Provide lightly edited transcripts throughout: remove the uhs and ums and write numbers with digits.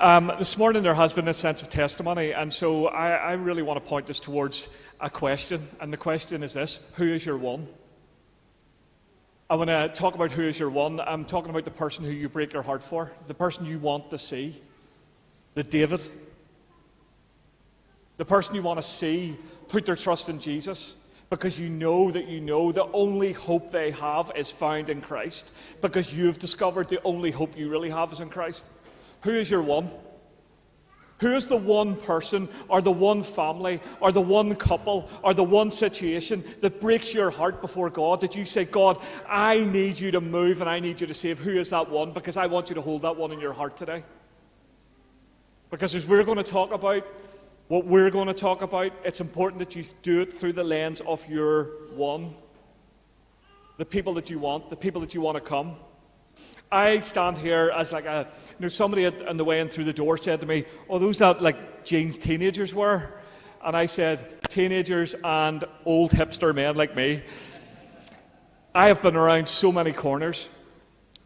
This morning there has been a sense of testimony, and so I really want to point us towards a question, and the question is this: who is your one? I want to talk about who is your one. I'm talking about the person who you break your heart for, the person you want to see, the David, the person you want to see put their trust in Jesus, because you know the only hope they have is found in Christ, because you've discovered the only hope you really have is in Christ. Who is your one? Who is the one person, or the one family, or the one couple, or the one situation that breaks your heart before God, that you say, God, I need you to move and I need you to save? Who is that one? Because I want you to hold that one in your heart today. Because as we're going to talk about what we're going to talk about, it's important that you do it through the lens of your one. The people that you want, the people that you want to come. I stand here as like somebody on the way in through the door said to me, "Oh, those that like Jane's teenagers were?" And I said, "Teenagers and old hipster men like me." I have been around so many corners,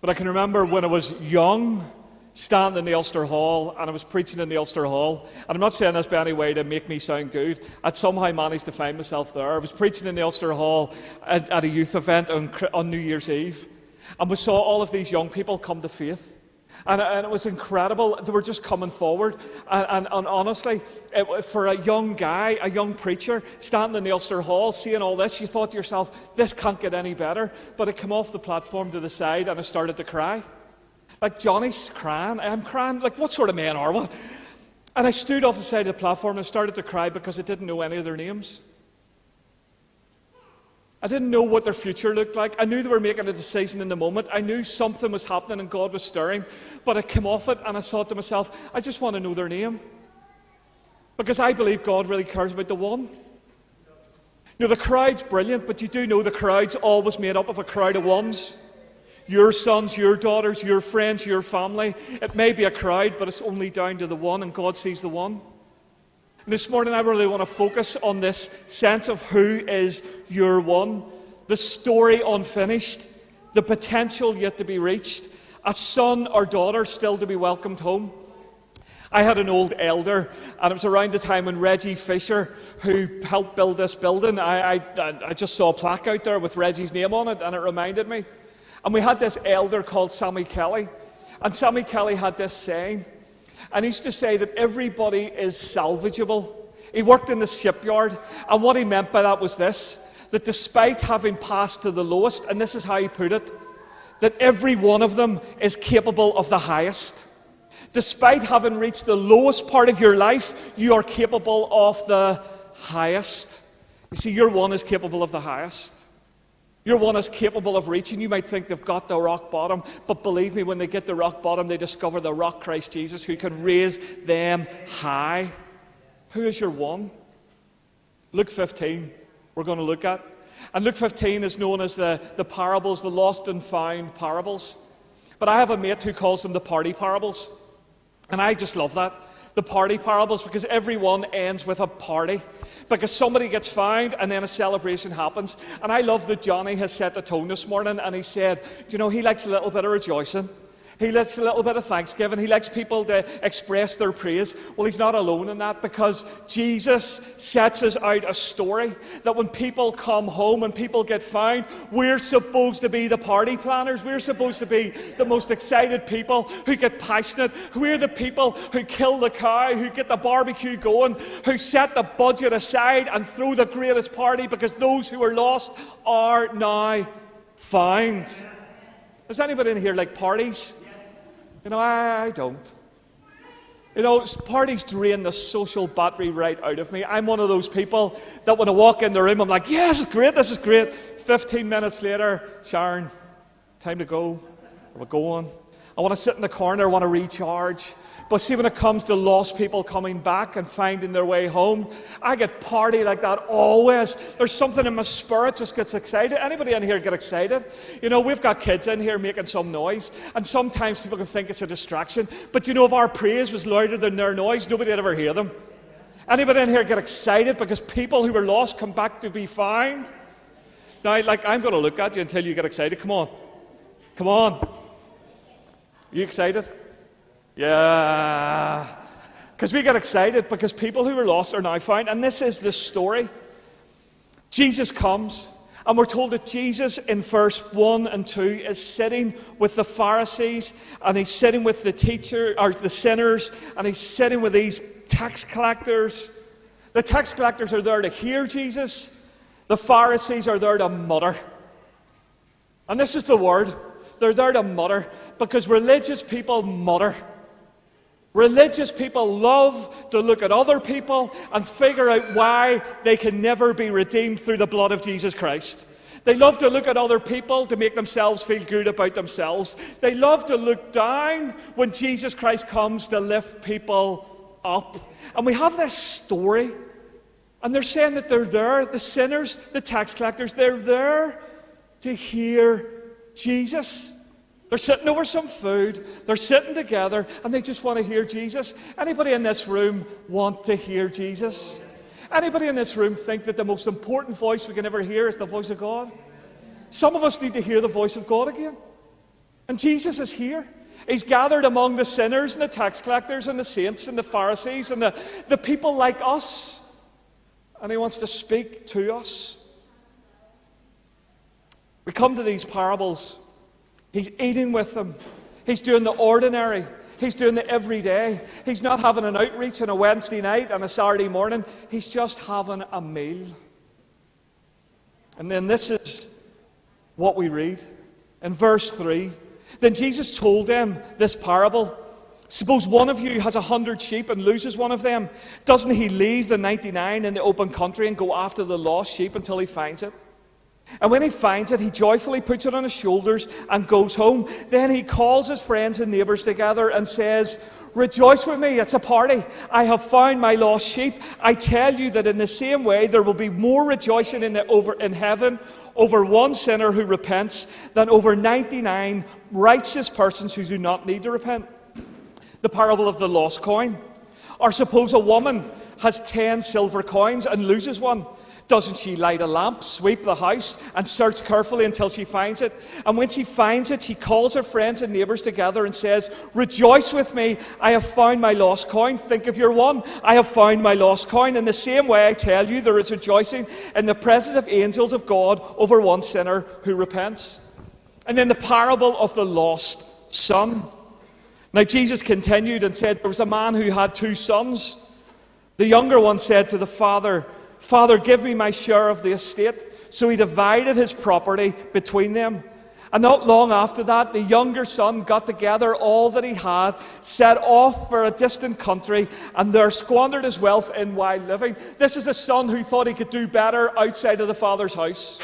but I can remember when I was young, standing in the Ulster Hall, and I was preaching in the Ulster Hall. And I'm not saying this by any way to make me sound good. I'd somehow managed to find myself there. I was preaching in the Ulster Hall at a youth event on New Year's Eve. And we saw all of these young people come to faith. And it was incredible. They were just coming forward. And honestly, for a young guy, a young preacher, standing in the Ulster Hall, seeing all this, you thought to yourself, this can't get any better. But I came off the platform to the side and I started to cry. Like, Johnny's crying. I'm crying. Like, what sort of men are we? And I stood off the side of the platform and started to cry because I didn't know any of their names. I didn't know what their future looked like. I knew they were making a decision in the moment. I knew something was happening and God was stirring. But I came off it and I thought to myself, I just want to know their name. Because I believe God really cares about the one. You know, the crowd's brilliant, but you do know the crowd's always made up of a crowd of ones. Your sons, your daughters, your friends, your family. It may be a crowd, but it's only down to the one, and God sees the one. And this morning I really want to focus on this sense of who is your one. The story unfinished. The potential yet to be reached. A son or daughter still to be welcomed home. I had an old elder, and it was around the time when Reggie Fisher, who helped build this building, I just saw a plaque out there with Reggie's name on it, and it reminded me. And we had this elder called Sammy Kelly. And Sammy Kelly had this saying. And he used to say that everybody is salvageable. He worked in the shipyard. And what he meant by that was this. That despite having passed to the lowest, and this is how he put it, that every one of them is capable of the highest. Despite having reached the lowest part of your life, you are capable of the highest. You see, your one is capable of the highest. Your one is capable of reaching. You might think they've got the rock bottom, but believe me, when they get the rock bottom, they discover the rock Christ Jesus, who can raise them high. Who is your one? Luke 15, we're going to look at. And Luke 15 is known as the parables, the lost and found parables. But I have a mate who calls them the party parables. And I just love that. The party parables, because every one ends with a party. Because somebody gets found and then a celebration happens. And I love that Johnny has set the tone this morning, and he said, you know, he likes a little bit of rejoicing. He likes a little bit of thanksgiving. He likes people to express their praise. Well, he's not alone in that, because Jesus sets us out a story that when people come home and people get found, we're supposed to be the party planners. We're supposed to be the most excited people who get passionate. We're the people who kill the cow, who get the barbecue going, who set the budget aside and throw the greatest party, because those who are lost are now found. Does anybody in here like parties? You know, I don't. You know, parties drain the social battery right out of me. I'm one of those people that when I walk in the room, I'm like, yes, this is great. 15 minutes later, Sharon, time to go. We're going. I want to sit in the corner, I want to recharge. But see, when it comes to lost people coming back and finding their way home, I get party like that always. There's something in my spirit just gets excited. Anybody in here get excited? You know, we've got kids in here making some noise, and sometimes people can think it's a distraction. But you know, if our praise was louder than their noise, nobody would ever hear them. Anybody in here get excited because people who were lost come back to be found? Now, like, I'm going to look at you until you get excited. Come on. Come on. Are you excited? Yeah. Because we get excited because people who were lost are now found. And this is the story. Jesus comes, and we're told that Jesus in verse 1 and 2 is sitting with the Pharisees, and he's sitting with the the sinners, and he's sitting with these tax collectors. The tax collectors are there to hear Jesus. The Pharisees are there to mutter. And this is the word. They're there to mutter, because religious people mutter. Religious people love to look at other people and figure out why they can never be redeemed through the blood of Jesus Christ. They love to look at other people to make themselves feel good about themselves. They love to look down when Jesus Christ comes to lift people up. And we have this story, and they're saying that they're there, the sinners, the tax collectors, they're there to hear Jesus. They're sitting over some food, they're sitting together, and they just want to hear Jesus. Anybody in this room want to hear Jesus? Anybody in this room think that the most important voice we can ever hear is the voice of God? Some of us need to hear the voice of God again. And Jesus is here. He's gathered among the sinners and the tax collectors and the saints and the Pharisees and the people like us. And he wants to speak to us. We come to these parables. He's eating with them. He's doing the ordinary. He's doing the everyday. He's not having an outreach on a Wednesday night and a Saturday morning. He's just having a meal. And then this is what we read. In verse 3, then Jesus told them this parable. Suppose one of you has 100 sheep and loses one of them. Doesn't he leave the 99 in the open country and go after the lost sheep until he finds it? And when he finds it, he joyfully puts it on his shoulders and goes home. Then he calls his friends and neighbours together and says, rejoice with me, it's a party. I have found my lost sheep. I tell you that in the same way there will be more rejoicing in heaven over one sinner who repents than over 99 righteous persons who do not need to repent. The parable of the lost coin. Or suppose a woman has 10 silver coins and loses one. Doesn't she light a lamp, sweep the house, and search carefully until she finds it? And when she finds it, she calls her friends and neighbours together and says, rejoice with me, I have found my lost coin. Think of your one. I have found my lost coin. In the same way, I tell you, there is rejoicing in the presence of angels of God over one sinner who repents. And then the parable of the lost son. Now Jesus continued and said, there was a man who had 2 sons. The younger one said to the father, Father, give me my share of the estate. So he divided his property between them. And not long after that, the younger son got together all that he had, set off for a distant country, and there squandered his wealth in wild living. This is a son who thought he could do better outside of the father's house.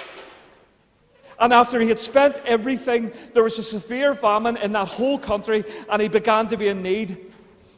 And after he had spent everything, there was a severe famine in that whole country, and he began to be in need.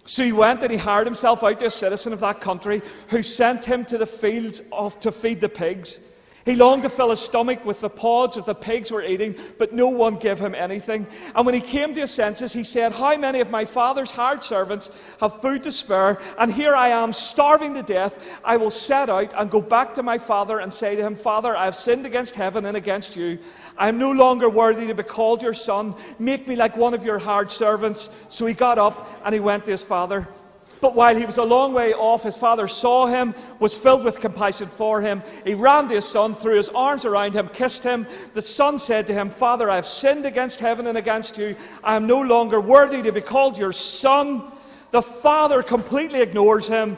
So he went and he hired himself out to a citizen of that country who sent him to the fields to feed the pigs. He longed to fill his stomach with the pods that the pigs were eating, but no one gave him anything. And when he came to his senses, he said, how many of my father's hired servants have food to spare, and here I am starving to death. I will set out and go back to my father and say to him, Father, I have sinned against heaven and against you. I am no longer worthy to be called your son. Make me like one of your hired servants. So he got up and he went to his father. But while he was a long way off, his father saw him, was filled with compassion for him. He ran to his son, threw his arms around him, kissed him. The son said to him, Father, I have sinned against heaven and against you. I am no longer worthy to be called your son. The father completely ignores him,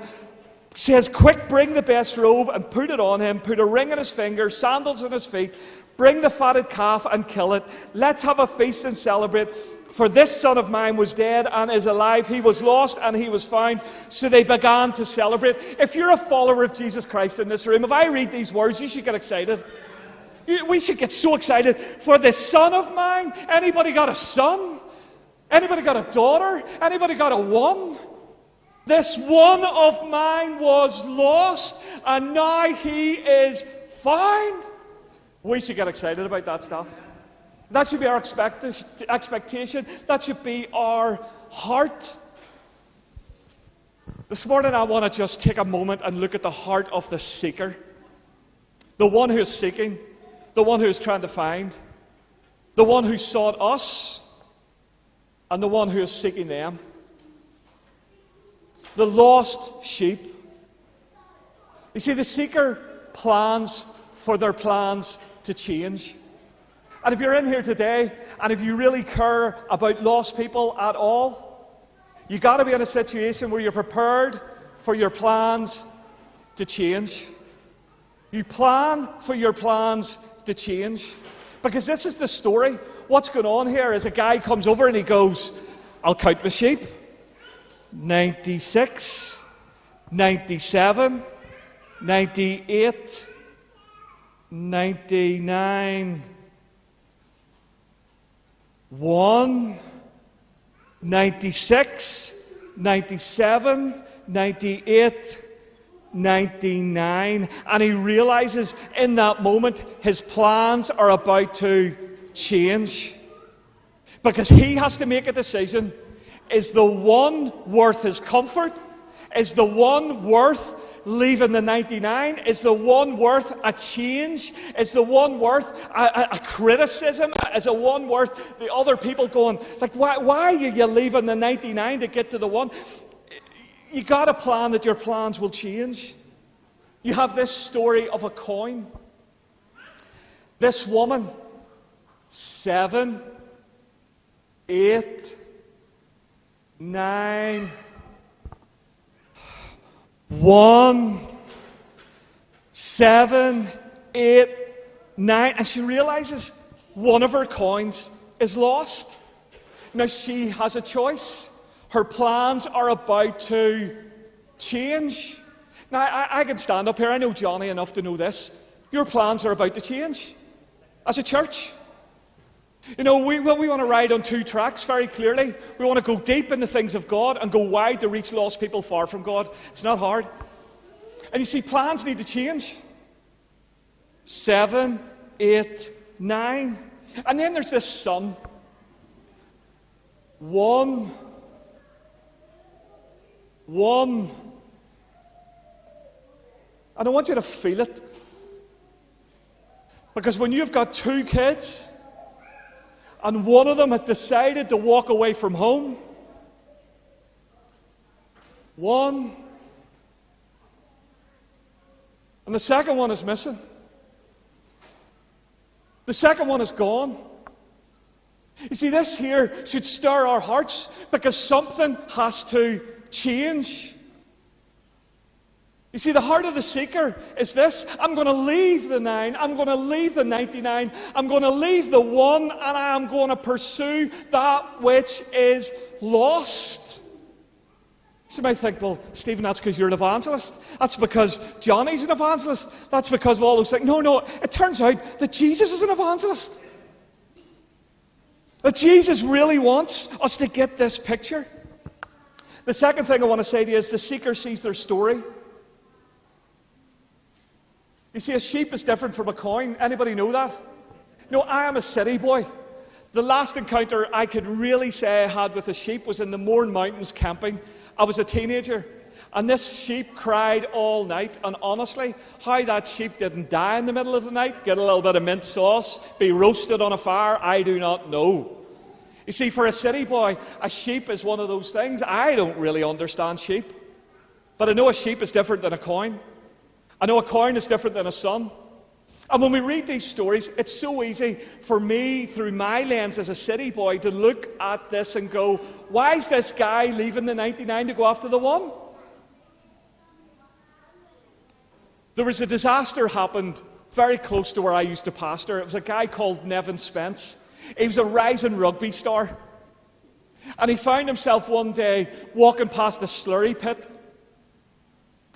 says, quick, bring the best robe and put it on him, put a ring on his finger, sandals on his feet, bring the fatted calf and kill it. Let's have a feast and celebrate. For this son of mine was dead and is alive. He was lost and he was found. So they began to celebrate. If you're a follower of Jesus Christ in this room, if I read these words, you should get excited. We should get so excited. For this son of mine. Anybody got a son? Anybody got a daughter? Anybody got a one? This one of mine was lost and now he is found. We should get excited about that stuff. That should be our expectation. That should be our heart. This morning I want to just take a moment and look at the heart of the seeker. The one who is seeking. The one who is trying to find. The one who sought us. And the one who is seeking them. The lost sheep. You see, the seeker plans for their plans to change. And if you're in here today, and if you really care about lost people at all, you've got to be in a situation where you're prepared for your plans to change. You plan for your plans to change. Because this is the story. What's going on here is a guy comes over and he goes, I'll count my sheep. 96, 97, 98, 99, 1, 96, 97, 98, 99. And he realizes in that moment his plans are about to change. Because he has to make a decision. Is the one worth his comfort? Is the one worth leaving the 99? Is the one worth a change? Is the one worth a criticism? Is the one worth the other people going, like, why are you leaving the 99 to get to the one? You got to plan that your plans will change. You have this story of a coin. This woman, 7, 8, 9, 1, 7, 8, 9, and she realizes one of her coins is lost. Now she has a choice. Her plans are about to change. Now I can stand up here. I know Johnny enough to know this. Your plans are about to change as a church. You know, we want to ride on two tracks very clearly. We want to go deep in the things of God and go wide to reach lost people far from God. It's not hard. And you see, plans need to change. 7, 8, 9. And then there's this son. 1. And I want you to feel it. Because when you've got 2 kids, and one of them has decided to walk away from home, 1, and the second one is missing. The second one is gone. You see, this here should stir our hearts because something has to change. You see, the heart of the seeker is this: I'm going to leave the 9, I'm going to leave the 99, I'm going to leave the 1, and I am going to pursue that which is lost. You might think, well, Stephen, that's because you're an evangelist. That's because Johnny's an evangelist. That's because of all those things. No, it turns out that Jesus is an evangelist. That Jesus really wants us to get this picture. The second thing I want to say to you is the seeker sees their story. You see, a sheep is different from a coin. Anybody know that? No, I am a city boy. The last encounter I could really say I had with a sheep was in the Mourne Mountains camping. I was a teenager, and this sheep cried all night. And honestly, how that sheep didn't die in the middle of the night, get a little bit of mint sauce, be roasted on a fire, I do not know. You see, for a city boy, a sheep is one of those things. I don't really understand sheep, but I know a sheep is different than a coin. I know a coin is different than a son. And when we read these stories, it's so easy for me, through my lens as a city boy, to look at this and go, why is this guy leaving the 99 to go after the 1? There was a disaster happened very close to where I used to pastor. It was a guy called Nevin Spence. He was a rising rugby star. And he found himself one day walking past a slurry pit.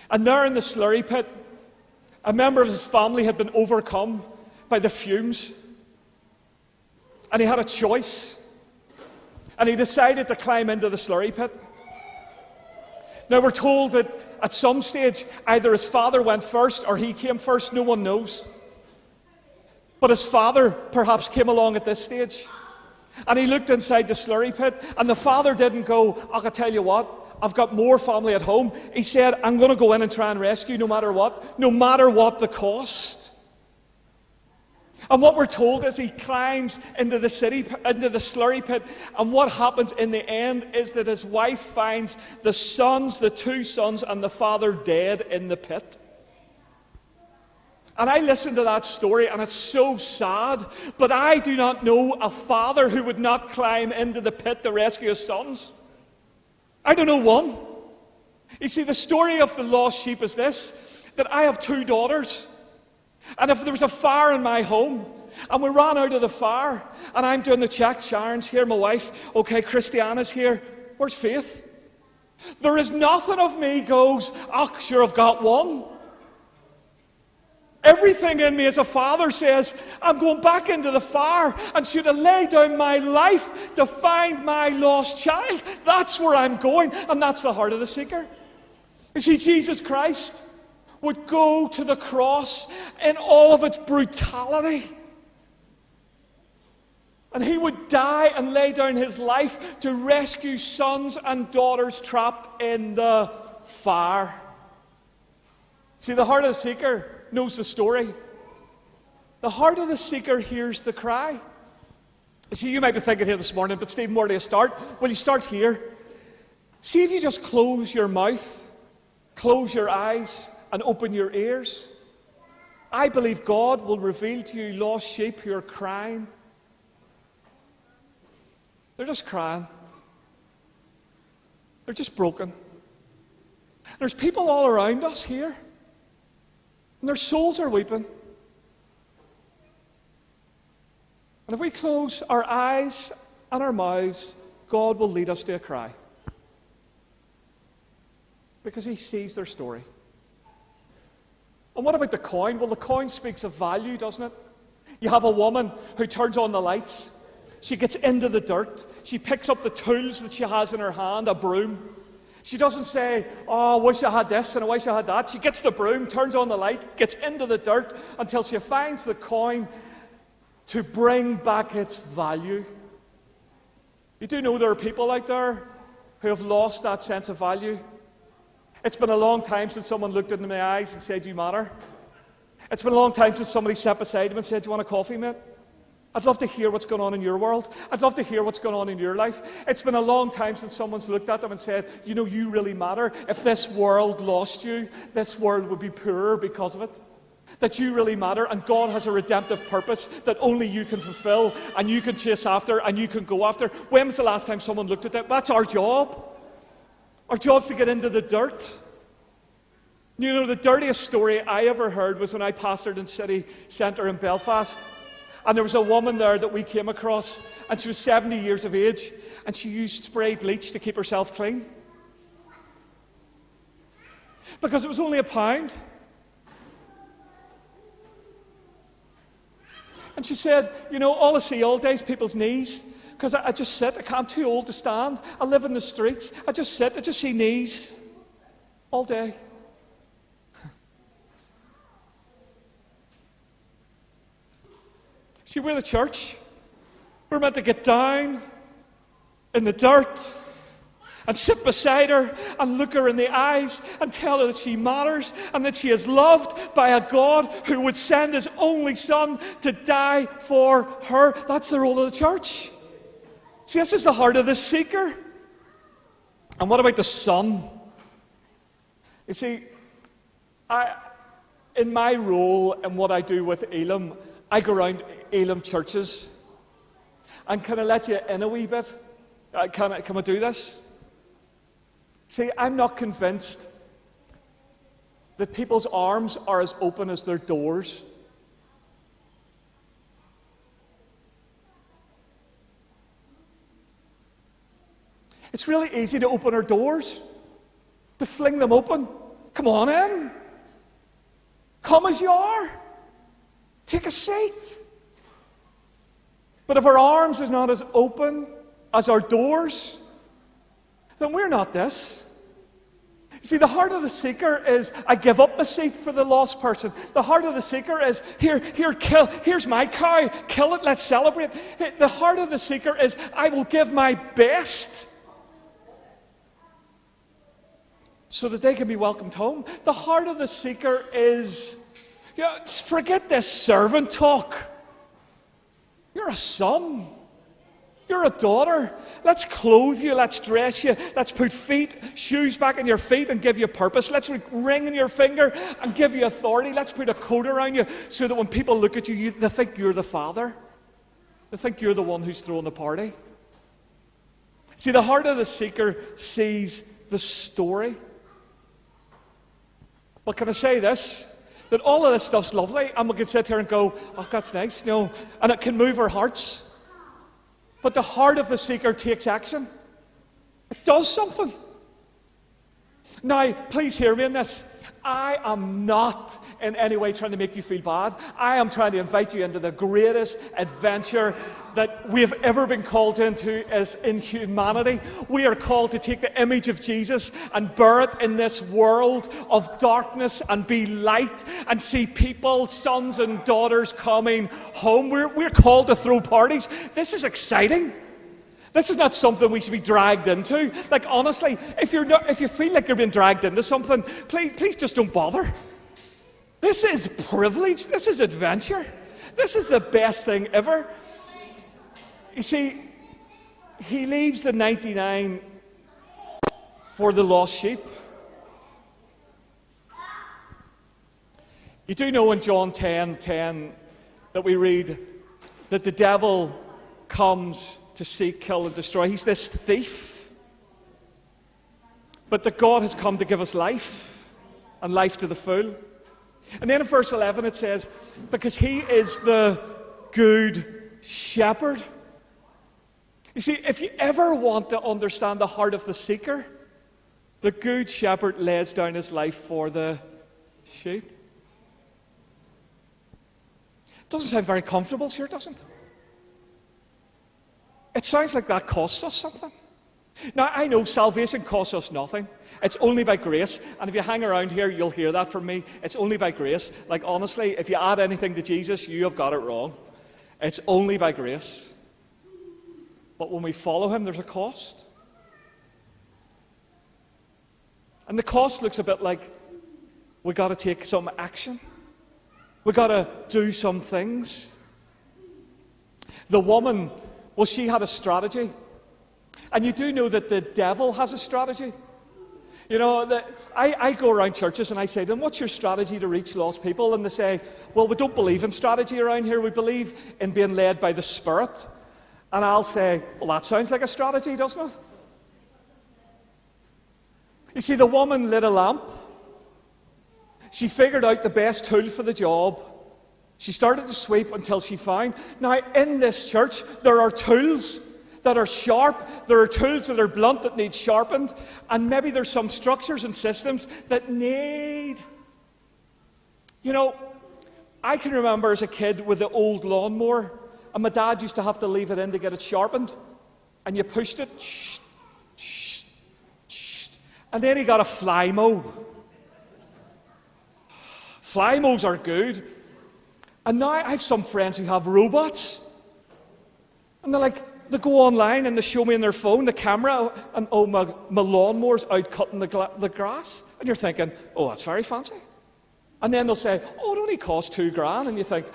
And there in the slurry pit, a member of his family had been overcome by the fumes. And he had a choice. And he decided to climb into the slurry pit. Now we're told that at some stage, either his father went first or he came first. No one knows. But his father perhaps came along at this stage. And he looked inside the slurry pit. And the father didn't go, I can tell you what, I've got more family at home. He said, I'm going to go in and try and rescue no matter what the cost. And what we're told is he climbs into the city, into the slurry pit, and what happens in the end is that his wife finds the 2 sons, and the father dead in the pit. And I listen to that story, and it's so sad, but I do not know a father who would not climb into the pit to rescue his sons. I don't know one. You see, the story of the lost sheep is this, that I have 2 daughters. And if there was a fire in my home, and we ran out of the fire, and I'm doing the check, Sharon's here, my wife, okay, Christiana's here, where's Faith? There is nothing of me goes, oh, sure, I've got one. Everything in me as a father says, I'm going back into the fire and should have laid down my life to find my lost child. That's where I'm going, and that's the heart of the seeker. You see, Jesus Christ would go to the cross in all of its brutality. And he would die and lay down his life to rescue sons and daughters trapped in the fire. See, the heart of the seeker knows the story. The heart of the seeker hears the cry. See, you might be thinking here this morning, but Stephen, where do you start? Well, you start here. See if you just close your mouth, close your eyes, and open your ears. I believe God will reveal to you lost sheep who are crying. They're just crying. They're just broken. There's people all around us here, and their souls are weeping. And if we close our eyes and our mouths, God will lead us to a cry. Because he sees their story. And what about the coin? Well, the coin speaks of value, doesn't it? You have a woman who turns on the lights. She gets into the dirt. She picks up the tools that she has in her hand, a broom. She doesn't say, oh, I wish I had this and I wish I had that. She gets the broom, turns on the light, gets into the dirt until she finds the coin to bring back its value. You do know there are people out there who have lost that sense of value. It's been a long time since someone looked into my eyes and said, you matter. It's been a long time since somebody sat beside him and said, do you want a coffee, mate? I'd love to hear what's going on in your world. I'd love to hear what's going on in your life. It's been a long time since someone's looked at them and said, you know, you really matter. If this world lost you, this world would be poorer because of it. That you really matter, and God has a redemptive purpose that only you can fulfill, and you can chase after, and you can go after. When was the last time someone looked at that? That's our job. Our job's to get into the dirt. You know, the dirtiest story I ever heard was when I pastored in city centre in Belfast. And there was a woman there that we came across, and she was 70 years of age, and she used spray bleach to keep herself clean. Because it was only £1. And she said, you know, all I see all day is people's knees. Because I just sit, I'm too old to stand. I live in the streets. I just sit, I just see knees all day. See, we're the church. We're meant to get down in the dirt and sit beside her and look her in the eyes and tell her that she matters and that she is loved by a God who would send his only son to die for her. That's the role of the church. See, this is the heart of the seeker. And what about the son? You see, in my role and what I do with Elim, I go around Elim churches. And can I let you in a wee bit? Can I do this? See, I'm not convinced that people's arms are as open as their doors. It's really easy to open our doors, to fling them open. Come on in. Come as you are. Take a seat. But if our arms is not as open as our doors, then we're not this. See, the heart of the seeker is, I give up my seat for the lost person. The heart of the seeker is, here, here's my cow, kill it, let's celebrate. The heart of the seeker is, I will give my best so that they can be welcomed home. The heart of the seeker is, forget this servant talk. You're a son. You're a daughter. Let's clothe you. Let's dress you. Let's put shoes back in your feet and give you purpose. Let's ring in your finger and give you authority. Let's put a coat around you so that when people look at you, they think you're the father. They think you're the one who's throwing the party. See, the heart of the seeker sees the story. But can I say this? That all of this stuff's lovely, and we can sit here and go, oh, that's nice, and it can move our hearts. But the heart of the seeker takes action. It does something. Now, please hear me in this. I am not in any way trying to make you feel bad. I am trying to invite you into the greatest adventure that we have ever been called into as in humanity. We are called to take the image of Jesus and bear it in this world of darkness and be light and see people, sons and daughters coming home. We're called to throw parties. This is exciting. This is not something we should be dragged into. Like, honestly, if you feel like you're being dragged into something, please just don't bother. This is privilege. This is adventure. This is the best thing ever. You see, he leaves the 99 for the lost sheep. You do know in John 10:10 that we read that the devil comes to seek, kill, and destroy. He's this thief. But that God has come to give us life, and life to the full. And then in verse 11 it says, because he is the good shepherd. You see, if you ever want to understand the heart of the seeker, the good shepherd lays down his life for the sheep. Doesn't sound very comfortable, sure it doesn't. It sounds like that costs us something. Now, I know salvation costs us nothing. It's only by grace. And if you hang around here, you'll hear that from me. It's only by grace. Like, honestly, if you add anything to Jesus, you have got it wrong. It's only by grace. But when we follow him, there's a cost. And the cost looks a bit like we've got to take some action. We've got to do some things. The woman, well, she had a strategy. And you do know that the devil has a strategy. You know, I go around churches and I say to them, what's your strategy to reach lost people? And they say, well, we don't believe in strategy around here. We believe in being led by the Spirit. And I'll say, well, that sounds like a strategy, doesn't it? You see, the woman lit a lamp. She figured out the best tool for the job. She started to sweep until she found. Now, in this church, there are tools that are sharp. There are tools that are blunt that need sharpened. And maybe there's some structures and systems that need... You know, I can remember as a kid with the old lawnmower, and my dad used to have to leave it in to get it sharpened. And you pushed it, and then he got a fly mow. Fly mows are good. And now I have some friends who have robots. And they go online and they show me on their phone the camera, and oh, my lawnmower's out cutting the grass. And you're thinking, oh, that's very fancy. And then they'll say, oh, it only costs $2,000. And you think,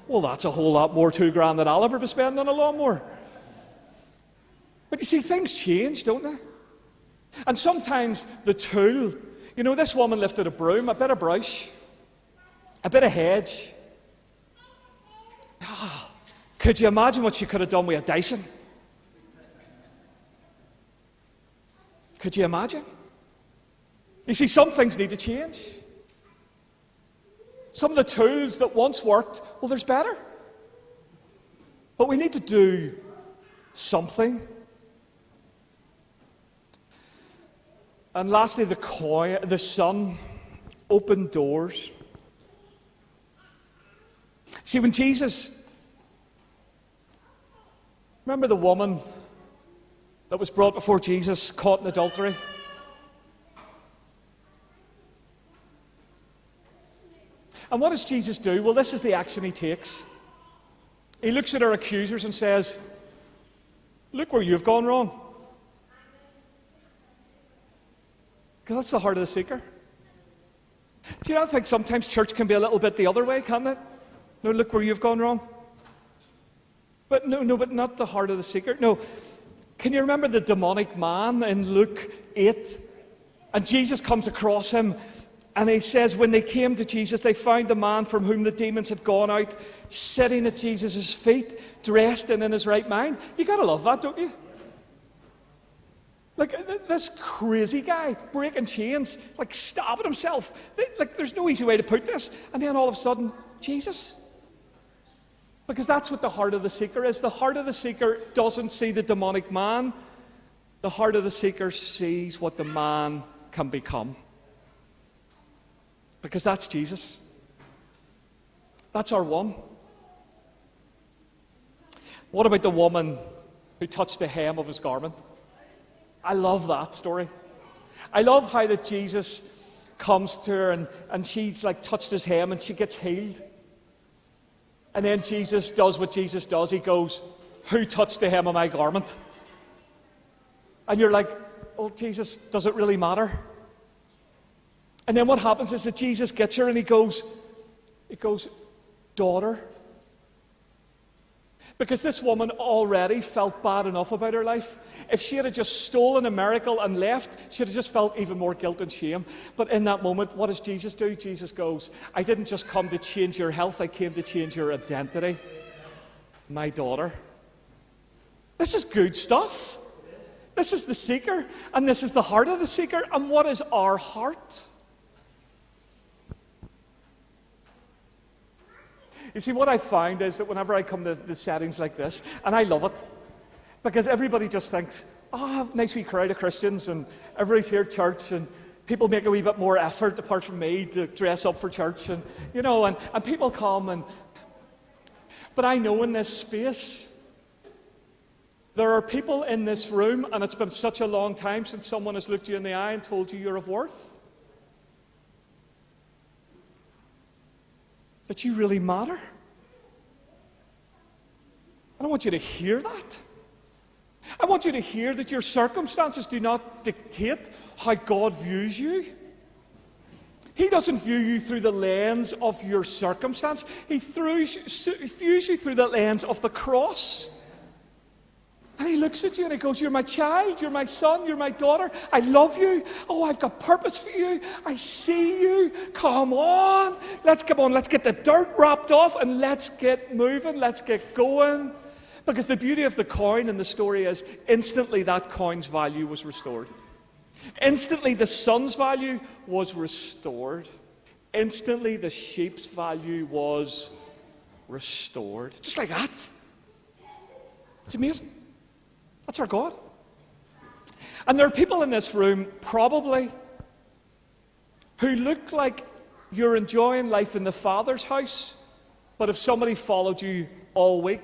well, that's a whole lot more $2,000 than I'll ever be spending on a lawnmower. But you see, things change, don't they? And sometimes the tool, you know, this woman lifted a broom, a bit of brush, a bit of hedge. Could you imagine what she could have done with a Dyson? Could you imagine? You see, some things need to change. Some of the tools that once worked, well, there's better. But we need to do something. And lastly, the sun opened doors. See, when Jesus... Remember the woman that was brought before Jesus, caught in adultery? And what does Jesus do? Well, this is the action he takes. He looks at her accusers and says, look where you've gone wrong. Because that's the heart of the seeker. Do you not think sometimes church can be a little bit the other way, can't it? No, look where you've gone wrong. But no, but not the heart of the seeker. No. Can you remember the demonic man in Luke 8? And Jesus comes across him, and he says when they came to Jesus, they found the man from whom the demons had gone out, sitting at Jesus' feet, dressed and in his right mind. You got to love that, don't you? Like, this crazy guy, breaking chains, like stabbing himself. Like, there's no easy way to put this. And then all of a sudden, Jesus. Because that's what the heart of the seeker is. The heart of the seeker doesn't see the demonic man. The heart of the seeker sees what the man can become. Because that's Jesus. That's our one. What about the woman who touched the hem of his garment? I love that story. I love how that Jesus comes to her and she's like touched his hem and she gets healed. And then Jesus does what Jesus does. He goes, "Who touched the hem of my garment?" And you're like, "Oh, Jesus, does it really matter?" And then what happens is that Jesus gets her and he goes, "Daughter." Because this woman already felt bad enough about her life. If she had just stolen a miracle and left, she'd have just felt even more guilt and shame. But in that moment, what does Jesus do? Jesus goes, "I didn't just come to change your health, I came to change your identity. My daughter." This is good stuff. This is the seeker, and this is the heart of the seeker. And what is our heart? You see, what I find is that whenever I come to the settings like this, and I love it, because everybody just thinks, "Oh, nice wee crowd of Christians, and everybody's here at church, and people make a wee bit more effort, apart from me, to dress up for church, and and people come, but I know in this space, there are people in this room, and it's been such a long time since someone has looked you in the eye and told you you're of worth. That you really matter. I don't want you to hear that. I want you to hear that your circumstances do not dictate how God views you. He doesn't view you through the lens of your circumstance. He views you through the lens of the cross. And he looks at you and he goes, "You're my child, you're my son, you're my daughter. I love you. Oh, I've got purpose for you. I see you. Come on. Let's get the dirt wrapped off and let's get moving. Let's get going." Because the beauty of the coin in the story is instantly that coin's value was restored. Instantly the son's value was restored. Instantly the sheep's value was restored. Just like that. It's amazing. That's our God. And there are people in this room, probably, who look like you're enjoying life in the Father's house, but if somebody followed you all week,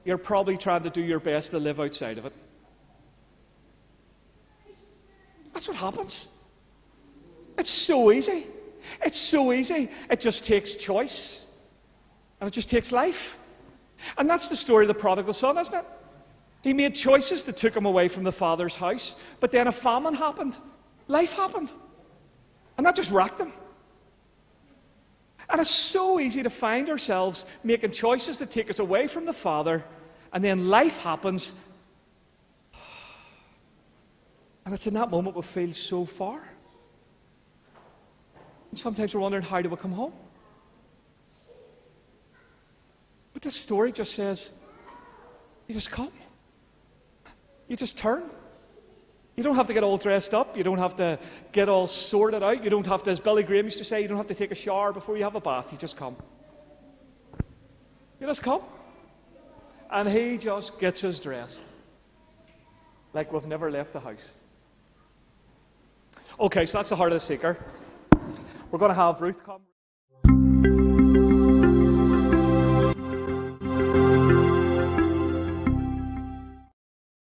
you're probably trying to do your best to live outside of it. That's what happens. It's so easy. It's so easy. It just takes choice. And it just takes life. And that's the story of the prodigal son, isn't it? He made choices that took him away from the Father's house, but then a famine happened. Life happened. And that just wrecked him. And it's so easy to find ourselves making choices that take us away from the Father, and then life happens. And it's in that moment we feel so far. And sometimes we're wondering, how do we come home? But this story just says, you just come. You just turn. You don't have to get all dressed up. You don't have to get all sorted out. You don't have to, as Billy Graham used to say, you don't have to take a shower before you have a bath. You just come. You just come. And he just gets us dressed. Like we've never left the house. Okay, so that's the heart of the seeker. We're going to have Ruth come.